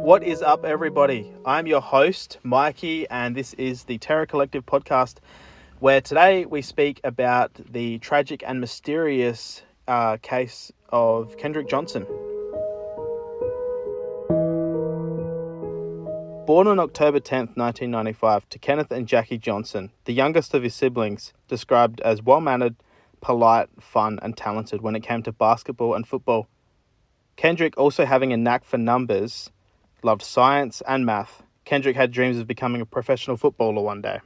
What is up, everybody? I'm your host, Mikey, and this is the Terror Collective podcast, where today we speak about the tragic and mysterious case of Kendrick Johnson. Born on October 10th, 1995, to Kenneth and Jackie Johnson, the youngest of his siblings, described as well-mannered, polite, fun, and talented when it came to basketball and football. Kendrick, also having a knack for numbers, loved science and math. Kendrick had dreams of becoming a professional footballer one day.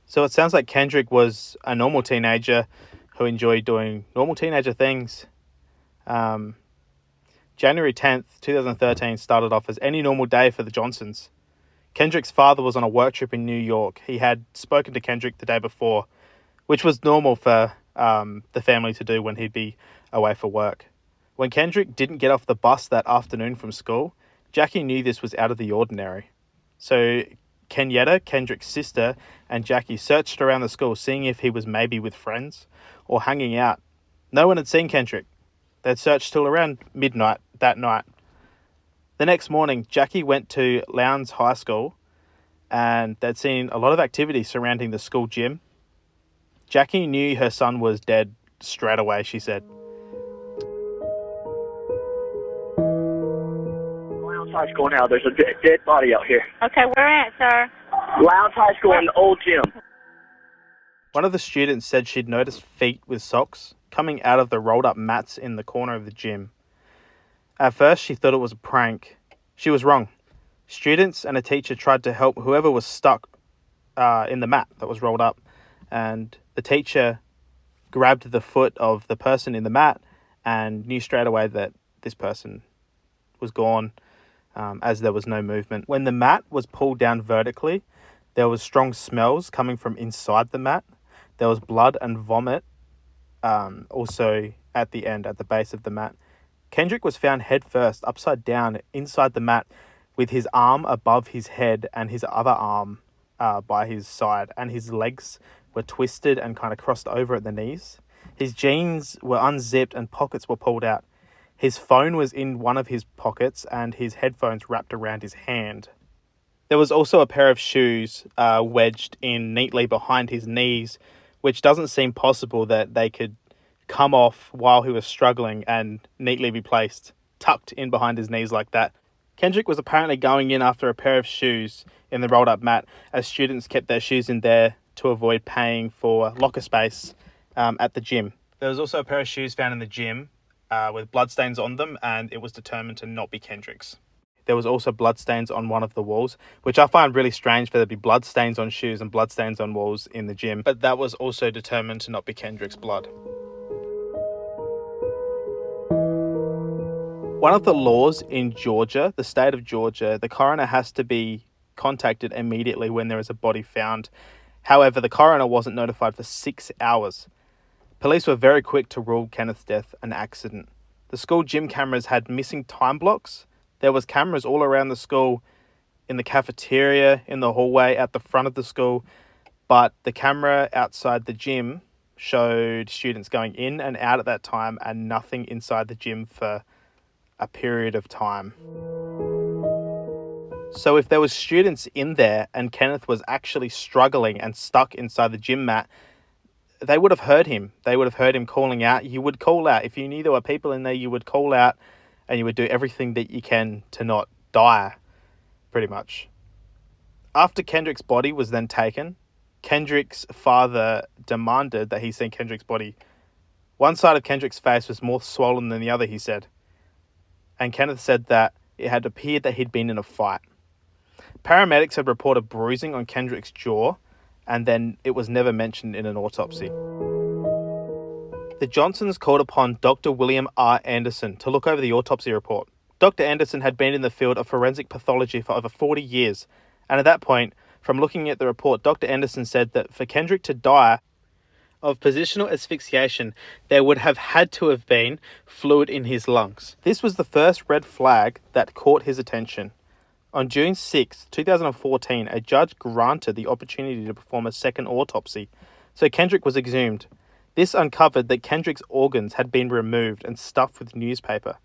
So it sounds like Kendrick was a normal teenager who enjoyed doing normal teenager things. January 10th, 2013 started off as any normal day for the Johnsons. Kendrick's father was on a work trip in New York. He had spoken to Kendrick the day before, which was normal for the family to do when he'd be away for work. When Kendrick didn't get off the bus that afternoon from school, Jackie knew this was out of the ordinary. So Kenyetta, Kendrick's sister, and Jackie searched around the school, seeing if he was maybe with friends or hanging out. No one had seen Kendrick. They'd searched till around midnight that night. The next morning, Jackie went to Lowndes High School, and they'd seen a lot of activity surrounding the school gym. Jackie knew her son was dead straight away, she said. Lowndes High School now. There's a dead body out here. Okay, where at, sir? Lowndes High School in the old gym. One of the students said she'd noticed feet with socks coming out of the rolled-up mats in the corner of the gym. At first, she thought it was a prank. She was wrong. Students and a teacher tried to help whoever was stuck in the mat that was rolled up, and the teacher grabbed the foot of the person in the mat and knew straight away that this person was gone, as there was no movement. When the mat was pulled down vertically, there was strong smells coming from inside the mat. There was blood and vomit also at the end, at the base of the mat. Kendrick was found head first, upside down, inside the mat, with his arm above his head and his other arm by his side, and his legs were twisted and kind of crossed over at the knees. His jeans were unzipped and pockets were pulled out. His phone was in one of his pockets and his headphones wrapped around his hand. There was also a pair of shoes wedged in neatly behind his knees, which doesn't seem possible that they could come off while he was struggling and neatly be placed, tucked in behind his knees like that. Kendrick was apparently going in after a pair of shoes in the rolled up mat, as students kept their shoes in there to avoid paying for locker space at the gym. There was also a pair of shoes found in the gym with bloodstains on them, and it was determined to not be Kendrick's. There was also bloodstains on one of the walls, which I find really strange for there to be bloodstains on shoes and bloodstains on walls in the gym, but that was also determined to not be Kendrick's blood. One of the laws in Georgia, the state of Georgia, the coroner has to be contacted immediately when there is a body found. However, the coroner wasn't notified for 6 hours. Police were very quick to rule Kenneth's death an accident. The school gym cameras had missing time blocks. There was cameras all around the school, in the cafeteria, in the hallway, at the front of the school, but the camera outside the gym showed students going in and out at that time and nothing inside the gym for a period of time. So if there was students in there and Kenneth was actually struggling and stuck inside the gym mat, they would have heard him. They would have heard him calling out. You would call out. If you knew there were people in there, you would call out and you would do everything that you can to not die, pretty much. After Kendrick's body was then taken, Kendrick's father demanded that he see Kendrick's body. One side of Kendrick's face was more swollen than the other, he said. And Kenneth said that it had appeared that he'd been in a fight. Paramedics had reported bruising on Kendrick's jaw, and then it was never mentioned in an autopsy. The Johnsons called upon Dr. William R. Anderson to look over the autopsy report. Dr. Anderson had been in the field of forensic pathology for over 40 years, and at that point, from looking at the report, Dr. Anderson said that for Kendrick to die of positional asphyxiation, there would have had to have been fluid in his lungs. This was the first red flag that caught his attention. On June 6, 2014, a judge granted the opportunity to perform a second autopsy, so Kendrick was exhumed. This uncovered that Kendrick's organs had been removed and stuffed with newspaper.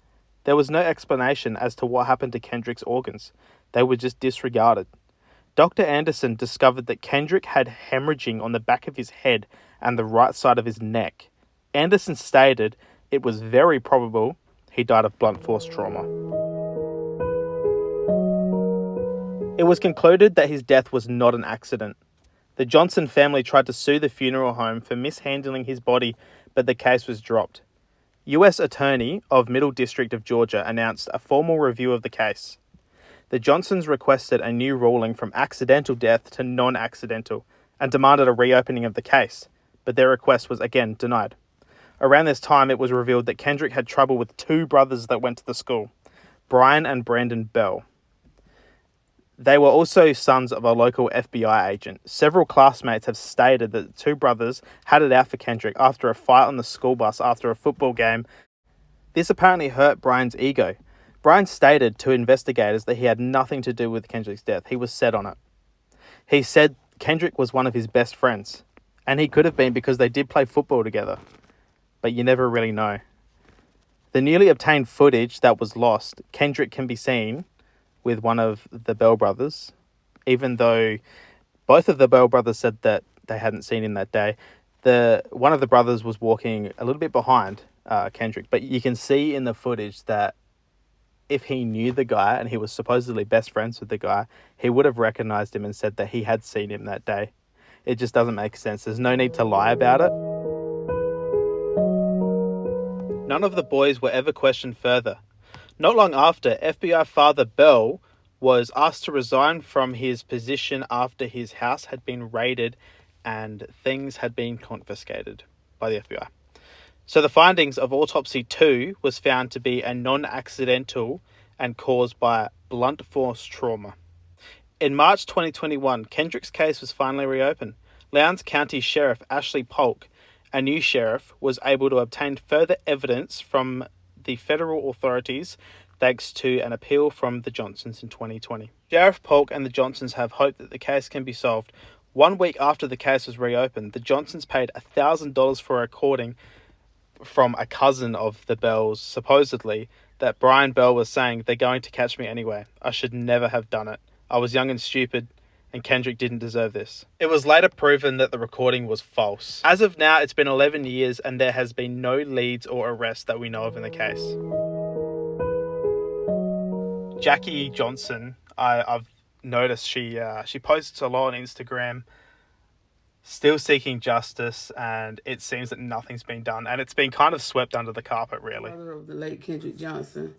There was no explanation as to what happened to Kendrick's organs. They were just disregarded. Dr. Anderson discovered that Kendrick had hemorrhaging on the back of his head and the right side of his neck. Anderson stated it was very probable he died of blunt force trauma. It was concluded that his death was not an accident. The Johnson family tried to sue the funeral home for mishandling his body, but the case was dropped. U.S. Attorney of Middle District of Georgia announced a formal review of the case. The Johnsons requested a new ruling from accidental death to non-accidental and demanded a reopening of the case, but their request was again denied. Around this time, it was revealed that Kendrick had trouble with two brothers that went to the school, Brian and Brandon Bell. They were also sons of a local FBI agent. Several classmates have stated that the two brothers had it out for Kendrick after a fight on the school bus after a football game. This apparently hurt Brian's ego. Brian stated to investigators that he had nothing to do with Kendrick's death. He was set on it. He said Kendrick was one of his best friends, and he could have been because they did play football together, but you never really know. The newly obtained footage that was lost, Kendrick can be seen with one of the Bell brothers, even though both of the Bell brothers said that they hadn't seen him that day. One of the brothers was walking a little bit behind Kendrick, but you can see in the footage that if he knew the guy and he was supposedly best friends with the guy, he would have recognized him and said that he had seen him that day. It just doesn't make sense. There's no need to lie about it. None of the boys were ever questioned further. Not long after, FBI father Bell was asked to resign from his position after his house had been raided and things had been confiscated by the FBI. So the findings of autopsy 2 was found to be a non-accidental and caused by blunt force trauma. In March 2021, Kendrick's case was finally reopened. Lowndes County Sheriff Ashley Polk, a new sheriff, was able to obtain further evidence from the federal authorities thanks to an appeal from the Johnsons in 2020. Sheriff Polk and the Johnsons have hope that the case can be solved. 1 week after the case was reopened, the Johnsons paid $1,000 for a recording from a cousin of the Bells, supposedly, that Brian Bell was saying, "They're going to catch me anyway. I should never have done it. I was young and stupid, and Kendrick didn't deserve this." It was later proven that the recording was false. As of now, it's been 11 years and there has been no leads or arrests that we know of in the case. Jackie Johnson, I've noticed she posts a lot on Instagram, still seeking justice, and it seems that nothing's been done, and it's been kind of swept under the carpet, really. Father of the late Kendrick Johnson.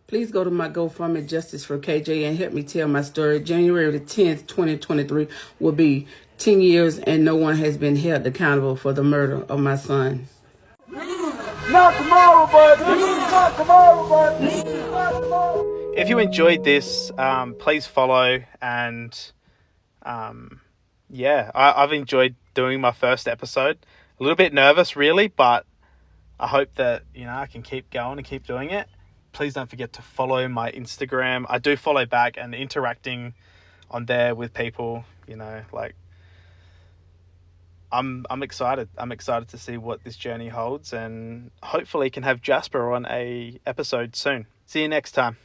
Please go to my GoFundMe Justice for KJ and help me tell my story. January the 10th, 2023 will be 10 years and no one has been held accountable for the murder of my son. Not tomorrow, but not tomorrow, but not tomorrow. If you enjoyed this, please follow, and I've enjoyed doing my first episode. A little bit nervous, really, but I hope that I can keep going and keep doing it. Please don't forget to follow my Instagram. I do follow back and interacting on there with people. I'm excited. I'm excited to see what this journey holds, and hopefully can have Jasper on a episode soon. See you next time.